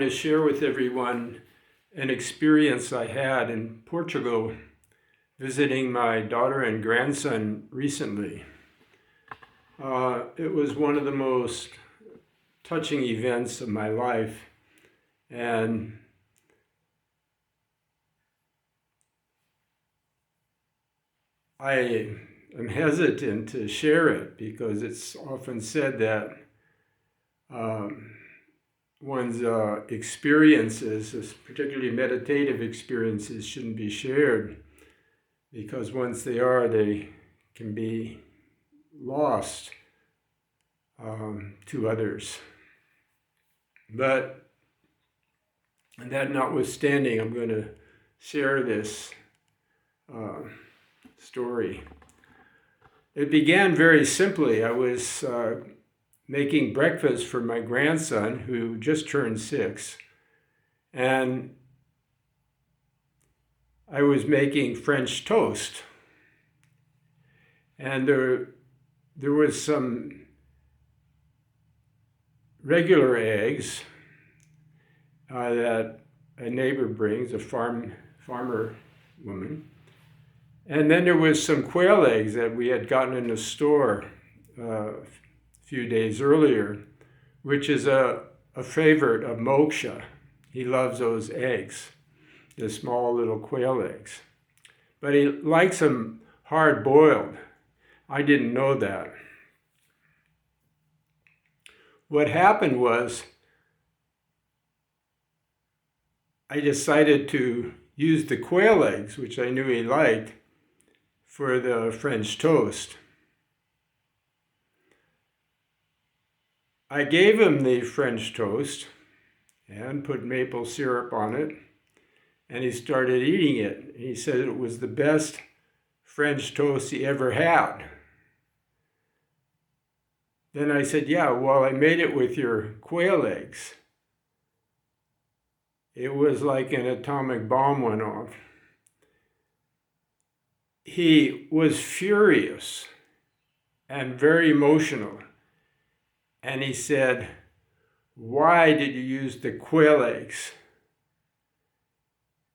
To share with everyone an experience I had in Portugal visiting my daughter and grandson recently. It was one of the most touching events of my life, and I am hesitant to share it because it's often said that one's experiences, particularly meditative experiences, shouldn't be shared because once they are, they can be lost to others. But that notwithstanding, I'm going to share this story. It began very simply. I was making breakfast for my grandson, who just turned 6, and I was making French toast. And there was some regular eggs that a neighbor brings, a farmer woman. And then there was some quail eggs that we had gotten in the store few days earlier, which is a favorite of Moksha. He loves those eggs, the small little quail eggs. But he likes them hard-boiled. I didn't know that. What happened was I decided to use the quail eggs, which I knew he liked, for the French toast. I gave him the French toast and put maple syrup on it, and he started eating it. He said it was the best French toast he ever had. Then I said, yeah, well, I made it with your quail eggs. It was like an atomic bomb went off. He was furious and very emotional. And he said, why did you use the quail eggs?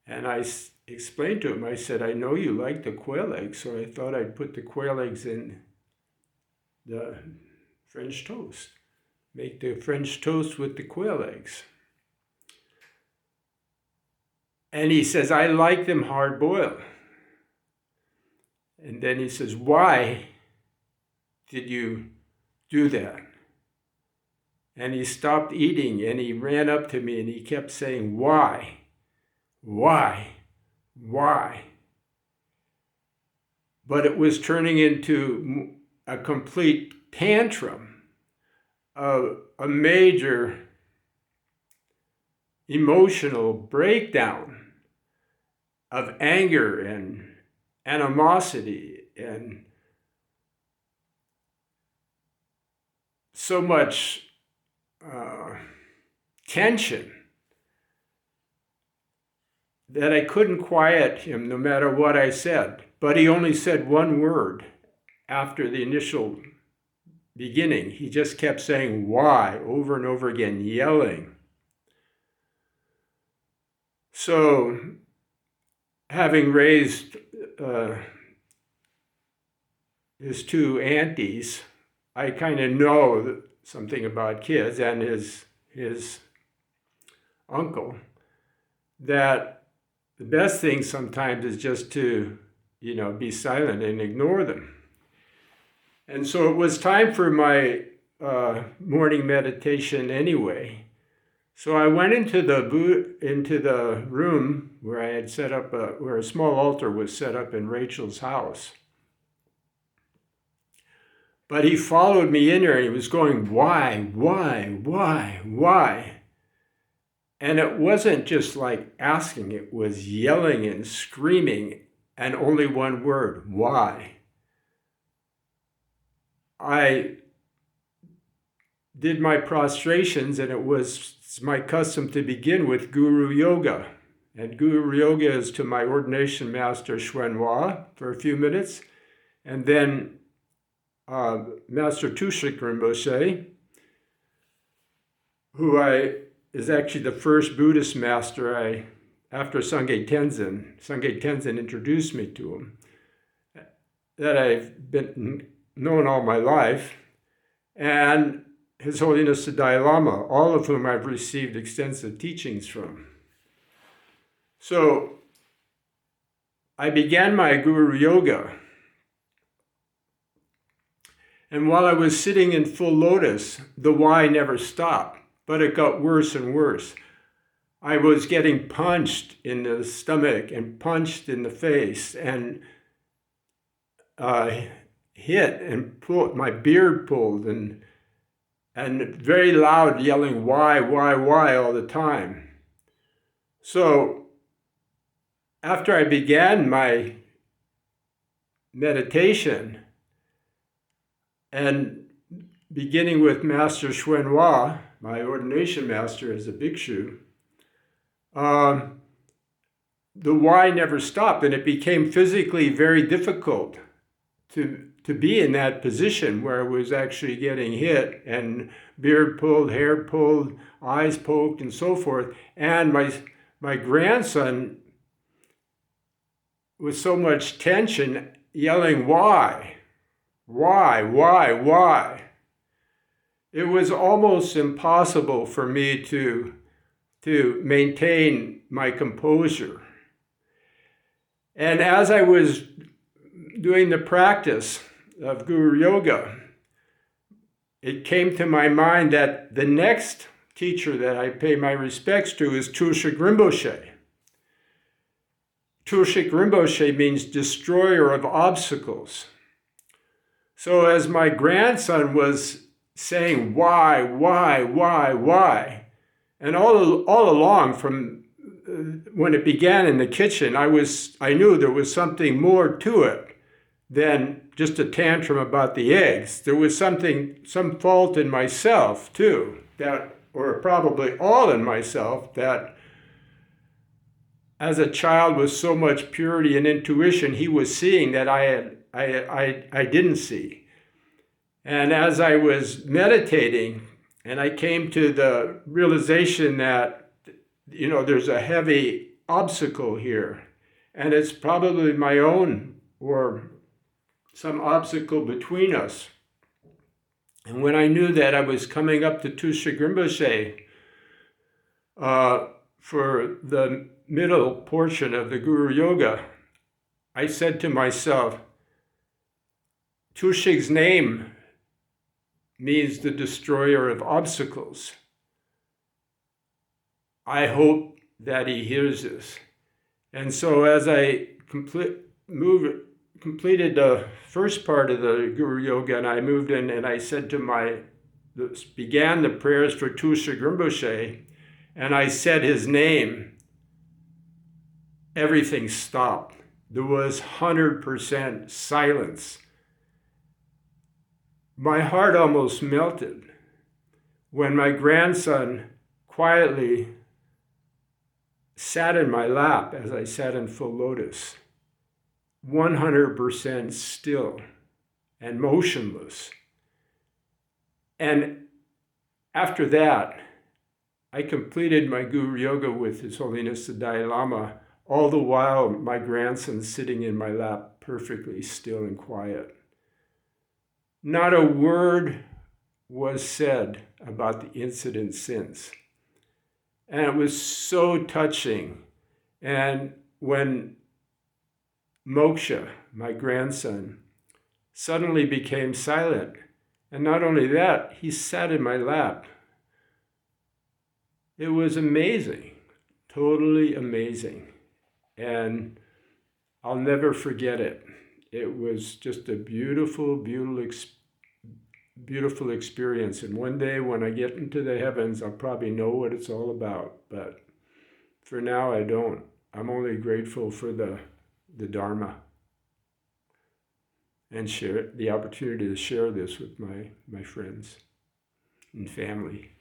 And I explained to him, I said, I know you like the quail eggs, so I thought I'd put the quail eggs in the French toast. Make the French toast with the quail eggs. And he says, I like them hard-boiled. And then he says, why did you do that? And he stopped eating and he ran up to me and he kept saying, why? Why? Why? But it was turning into a complete tantrum, a major emotional breakdown of anger and animosity and so much tension that I couldn't quiet him no matter what I said. But he only said one word after the initial beginning. He just kept saying why over and over again, yelling. So, having raised his two aunties, I kind of know something about kids, and his uncle, that the best thing sometimes is just to, be silent and ignore them. And so it was time for my morning meditation anyway. So I went into the room where I had set up where a small altar was set up in Rachel's house. But he followed me in there and he was going, why? And it wasn't just like asking, it was yelling and screaming, and only one word, why? I did my prostrations, and it was my custom to begin with Guru Yoga. And Guru Yoga is to my ordination master, Xuanhua, for a few minutes. And then Master Tushik Rinpoche, who I is actually the first Buddhist master after Sangye Tenzin introduced me to him, that I've been known all my life, and His Holiness the Dalai Lama, all of whom I've received extensive teachings from. So I began my Guru Yoga, and while I was sitting in full lotus, the why never stopped, but it got worse and worse. I was getting punched in the stomach and punched in the face and hit and pulled, my beard pulled, and very loud yelling, why all the time. So after I began my meditation, and beginning with Master Xuanhua, my ordination master as a bhikshu, the why never stopped, and it became physically very difficult to be in that position where I was actually getting hit and beard pulled, hair pulled, eyes poked, and so forth. And my grandson, with so much tension, yelling, why? It was almost impossible for me to maintain my composure. And as I was doing the practice of Guru Yoga, it came to my mind that the next teacher that I pay my respects to is Tulshik Rinpoche. Tulshik Rinpoche means destroyer of obstacles. So as my grandson was saying, why, and all along from when it began in the kitchen, I knew there was something more to it than just a tantrum about the eggs. There was some fault in myself too, or probably all in myself, that as a child with so much purity and intuition, he was seeing that I didn't see. And as I was meditating, and I came to the realization that, there's a heavy obstacle here, and it's probably my own or some obstacle between us. And when I knew that I was coming up to Tulshik Rinpoche for the middle portion of the Guru Yoga, I said to myself, Tulshik's name means the destroyer of obstacles. I hope that he hears this. And so as I completed the first part of the Guru Yoga, and I moved in and I said began the prayers for Tulshik Rinpoche, and I said his name, everything stopped. There was 100% silence. My heart almost melted when my grandson quietly sat in my lap as I sat in full lotus, 100% still and motionless. And after that, I completed my Guru Yoga with His Holiness the Dalai Lama, all the while my grandson sitting in my lap perfectly still and quiet. Not a word was said about the incident since. And it was so touching. And when Moksha, my grandson, suddenly became silent, and not only that, he sat in my lap. It was amazing, totally amazing. And I'll never forget it. It was just a beautiful, beautiful experience. And one day when I get into the heavens, I'll probably know what it's all about. But for now, I don't. I'm only grateful for the Dharma and share the opportunity to share this with my friends and family.